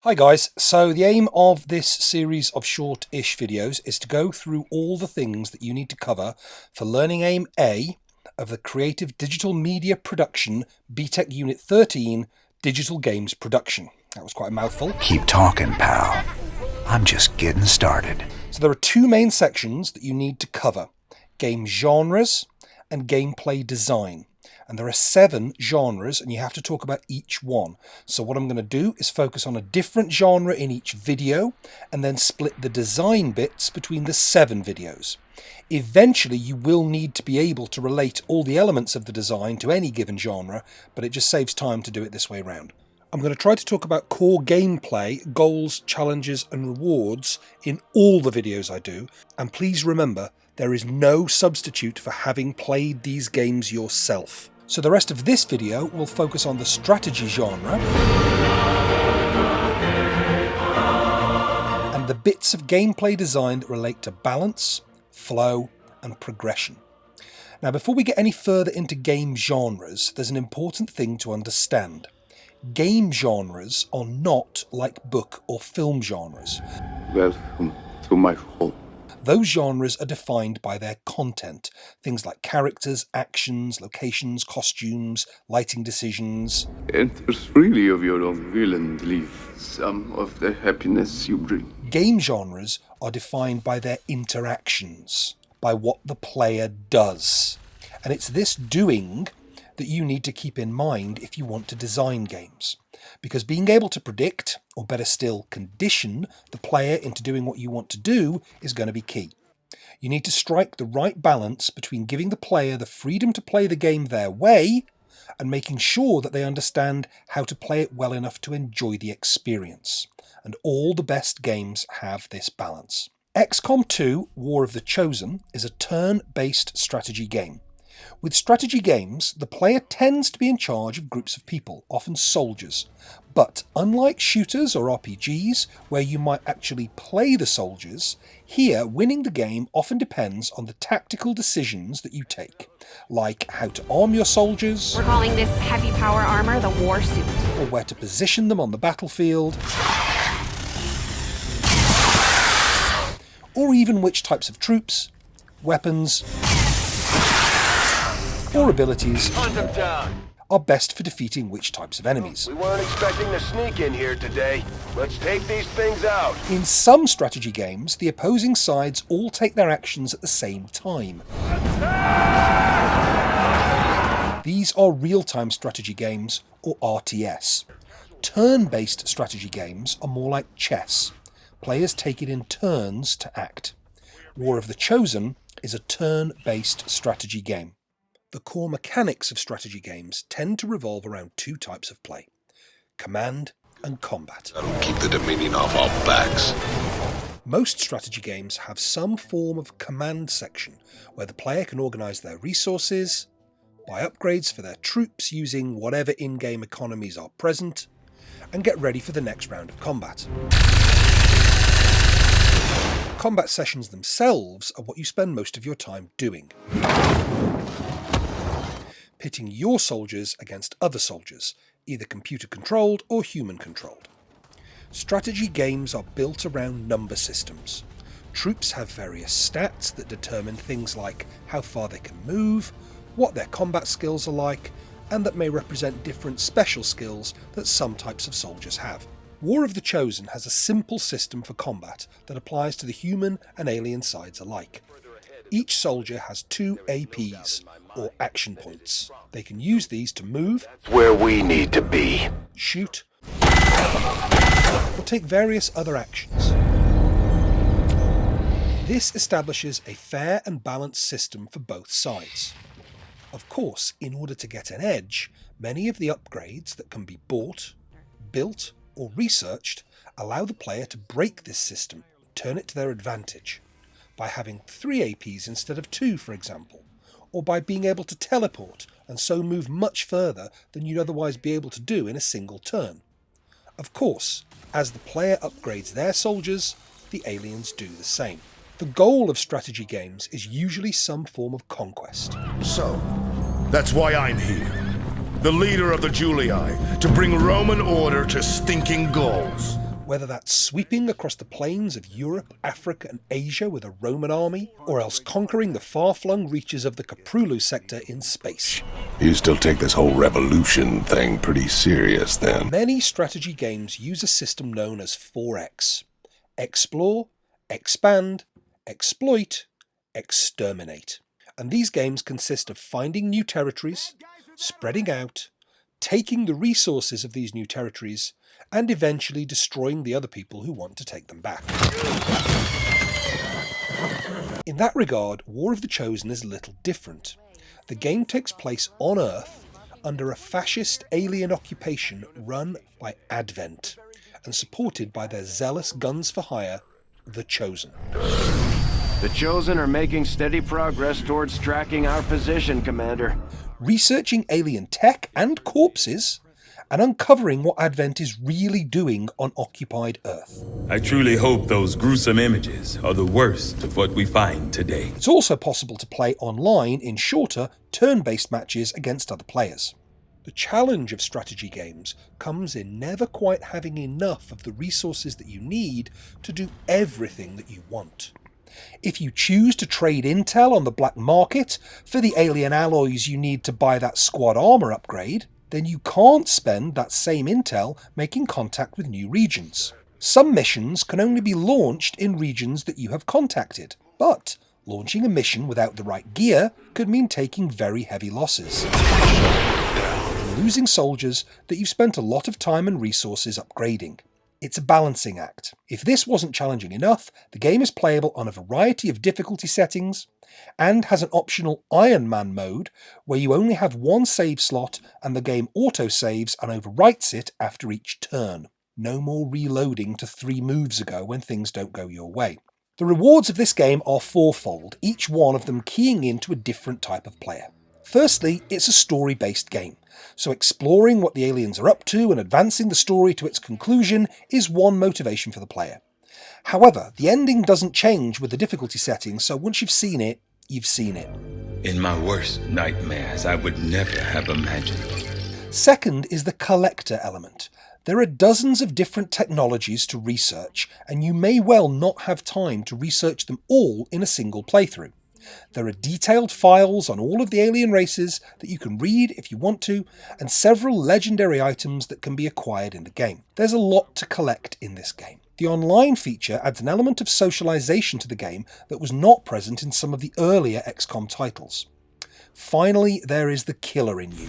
Hi guys, so the aim of this series of short-ish videos is to go through all the things that you need to cover for Learning Aim A of the Creative Digital Media Production BTEC Unit 13 Digital Games Production. That was quite a mouthful. Keep talking, pal. I'm just getting started. So there are two main sections that you need to cover: game genres and gameplay design. And there are 7 genres, and you have to talk about each one. So what I'm going to do is focus on a different genre in each video, and then split the design bits between the 7 videos. Eventually, you will need to be able to relate all the elements of the design to any given genre, but it just saves time to do it this way around. I'm going to try to talk about core gameplay, goals, challenges, and rewards in all the videos I do. And please remember, there is no substitute for having played these games yourself. So the rest of this video will focus on the strategy genre and the bits of gameplay design that relate to balance, flow, and progression. Now, before we get any further into game genres, there's an important thing to understand. Game genres are not like book or film genres. Welcome to my home. Those genres are defined by their content, things like characters, actions, locations, costumes, lighting decisions. Enter freely of your own will and leave some of the happiness you bring. Game genres are defined by their interactions, by what the player does. And it's this doing that you need to keep in mind if you want to design games. Because being able to predict, or better still, condition the player into doing what you want to do is going to be key. You need to strike the right balance between giving the player the freedom to play the game their way and making sure that they understand how to play it well enough to enjoy the experience. And all the best games have this balance. XCOM 2 War of the Chosen is a turn-based strategy game. With strategy games, the player tends to be in charge of groups of people, often soldiers. But unlike shooters or RPGs, where you might actually play the soldiers, here winning the game often depends on the tactical decisions that you take, like how to arm your soldiers, We're calling this heavy power armor the war suit. or where to position them on the battlefield, or even which types of troops, weapons, or abilities Hunt them down. are best for defeating which types of enemies. We weren't expecting to sneak in here today. Let's take these things out. In some strategy games, the opposing sides all take their actions at the same time. These are real-time strategy games, or RTS. Turn-based strategy games are more like chess. Players take it in turns to act. War of the Chosen is a turn-based strategy game. The core mechanics of strategy games tend to revolve around 2 types of play: command and combat. That'll keep the Dominion off our backs. Most strategy games have some form of command section where the player can organise their resources, buy upgrades for their troops using whatever in-game economies are present, and get ready for the next round of combat. Combat sessions themselves are what you spend most of your time doing, pitting your soldiers against other soldiers, either computer-controlled or human-controlled. Strategy games are built around number systems. Troops have various stats that determine things like how far they can move, what their combat skills are like, and that may represent different special skills that some types of soldiers have. War of the Chosen has a simple system for combat that applies to the human and alien sides alike. Each soldier has 2 APs, or action points. They can use these to move, Where we need to be. shoot, or take various other actions. This establishes a fair and balanced system for both sides. Of course, in order to get an edge, many of the upgrades that can be bought, built, or researched allow the player to break this system, turn it to their advantage, by having 3 APs instead of 2, for example, or by being able to teleport and so move much further than you'd otherwise be able to do in a single turn. Of course, as the player upgrades their soldiers, the aliens do the same. The goal of strategy games is usually some form of conquest. So, that's why I'm here. The leader of the Julii, to bring Roman order to stinking Gauls. Whether that's sweeping across the plains of Europe, Africa and Asia with a Roman army, or else conquering the far-flung reaches of the Caprulu sector in space. You still take this whole revolution thing pretty serious then. Many strategy games use a system known as 4X. Explore, expand, exploit, exterminate. And these games consist of finding new territories, spreading out, taking the resources of these new territories, and eventually destroying the other people who want to take them back. In that regard, War of the Chosen is a little different. The game takes place on Earth under a fascist alien occupation run by Advent and supported by their zealous guns for hire, the Chosen. The Chosen are making steady progress towards tracking our position, Commander. Researching alien tech and corpses, and uncovering what Advent is really doing on occupied Earth. I truly hope those gruesome images are the worst of what we find today. It's also possible to play online in shorter, turn-based matches against other players. The challenge of strategy games comes in never quite having enough of the resources that you need to do everything that you want. If you choose to trade intel on the black market for the alien alloys you need to buy that squad armor upgrade, then you can't spend that same intel making contact with new regions. Some missions can only be launched in regions that you have contacted, but launching a mission without the right gear could mean taking very heavy losses. Losing soldiers that you've spent a lot of time and resources upgrading. It's a balancing act. If this wasn't challenging enough, the game is playable on a variety of difficulty settings and has an optional Iron Man mode where you only have one save slot and the game auto-saves and overwrites it after each turn. No more reloading to 3 moves ago when things don't go your way. The rewards of this game are fourfold, each one of them keying into a different type of player. Firstly, it's a story-based game, so exploring what the aliens are up to and advancing the story to its conclusion is one motivation for the player. However, the ending doesn't change with the difficulty setting, so once you've seen it, you've seen it. In my worst nightmares, I would never have imagined. Second is the collector element. There are dozens of different technologies to research, and you may well not have time to research them all in a single playthrough. There are detailed files on all of the alien races that you can read if you want to, and several legendary items that can be acquired in the game. There's a lot to collect in this game. The online feature adds an element of socialization to the game that was not present in some of the earlier XCOM titles. Finally, there is the killer in you.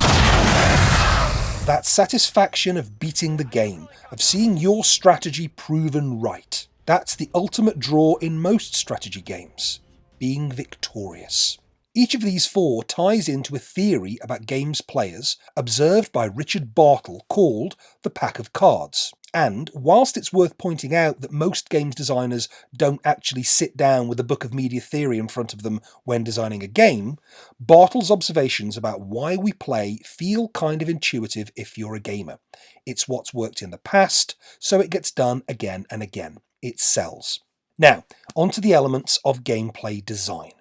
That satisfaction of beating the game, of seeing your strategy proven right. That's the ultimate draw in most strategy games. Being victorious. Each of these 4 ties into a theory about games players observed by Richard Bartle called the Pack of Cards. And whilst it's worth pointing out that most games designers don't actually sit down with a book of media theory in front of them when designing a game, Bartle's observations about why we play feel kind of intuitive if you're a gamer. It's what's worked in the past, so it gets done again and again. It sells. Now, onto the elements of gameplay design.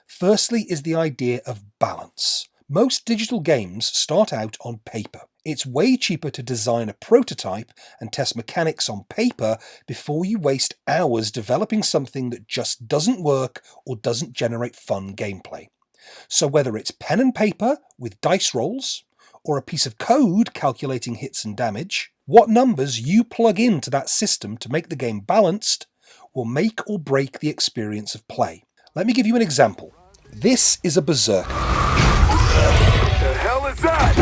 Firstly is the idea of balance. Most digital games start out on paper. It's way cheaper to design a prototype and test mechanics on paper before you waste hours developing something that just doesn't work or doesn't generate fun gameplay. So whether it's pen and paper with dice rolls, or a piece of code calculating hits and damage, what numbers you plug into that system to make the game balanced will make or break the experience of play. Let me give you an example. This is a berserker. What the hell is that?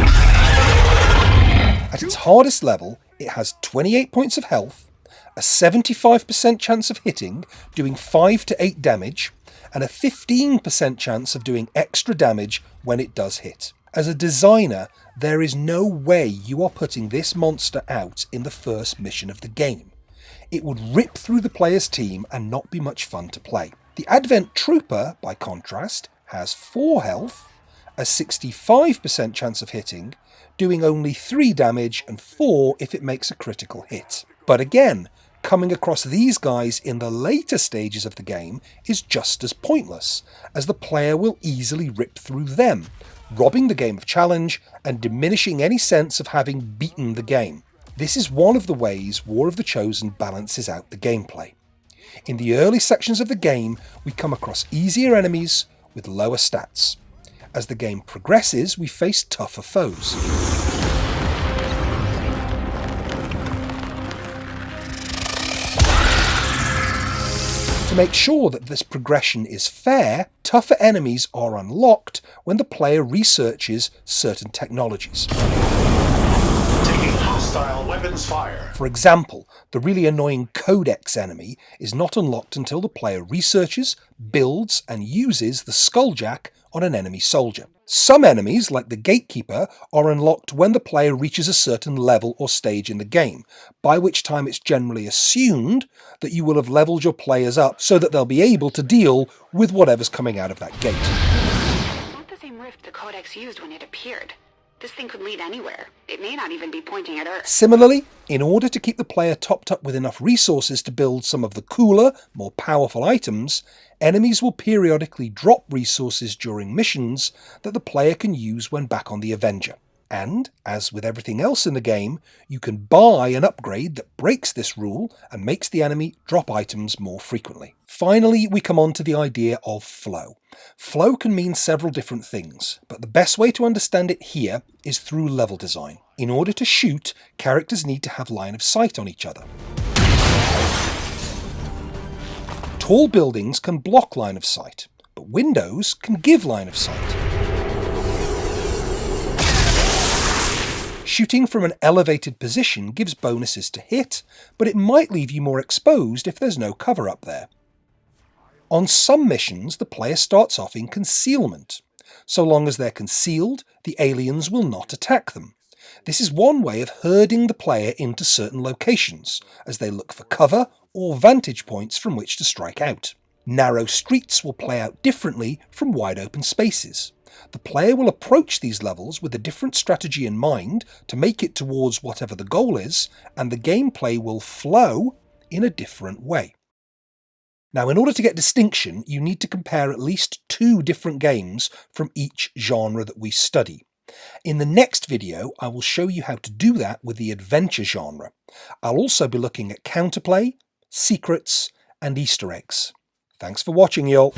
At its hardest level, it has 28 points of health, a 75% chance of hitting, doing 5 to 8 damage, and a 15% chance of doing extra damage when it does hit. As a designer, there is no way you are putting this monster out in the first mission of the game. It would rip through the player's team and not be much fun to play. The Advent Trooper, by contrast, has 4 health, a 65% chance of hitting, doing only 3 damage and 4 if it makes a critical hit. But again, coming across these guys in the later stages of the game is just as pointless, as the player will easily rip through them, robbing the game of challenge and diminishing any sense of having beaten the game. This is one of the ways War of the Chosen balances out the gameplay. In the early sections of the game, we come across easier enemies with lower stats. As the game progresses, we face tougher foes. To make sure that this progression is fair, tougher enemies are unlocked when the player researches certain technologies. Taking hostile weapons fire. For example, the really annoying Codex enemy is not unlocked until the player researches, builds, and uses the Skulljack on an enemy soldier. Some enemies, like the Gatekeeper, are unlocked when the player reaches a certain level or stage in the game, by which time it's generally assumed that you will have leveled your players up so that they'll be able to deal with whatever's coming out of that gate. It's not the same rift the Codex used when it appeared. This thing could lead anywhere. It may not even be pointing at Earth. Similarly, in order to keep the player topped up with enough resources to build some of the cooler, more powerful items, enemies will periodically drop resources during missions that the player can use when back on the Avenger. And, as with everything else in the game, you can buy an upgrade that breaks this rule and makes the enemy drop items more frequently. Finally, we come on to the idea of flow. Flow can mean several different things, but the best way to understand it here is through level design. In order to shoot, characters need to have line of sight on each other. Tall buildings can block line of sight, but windows can give line of sight. Shooting from an elevated position gives bonuses to hit, but it might leave you more exposed if there's no cover up there. On some missions, the player starts off in concealment. So long as they're concealed, the aliens will not attack them. This is one way of herding the player into certain locations, as they look for cover or vantage points from which to strike out. Narrow streets will play out differently from wide open spaces. The player will approach these levels with a different strategy in mind to make it towards whatever the goal is, and the gameplay will flow in a different way. Now, in order to get distinction, you need to compare at least 2 different games from each genre that we study. In the next video, I will show you how to do that with the adventure genre. I'll also be looking at counterplay, secrets, and Easter eggs. Thanks for watching, y'all.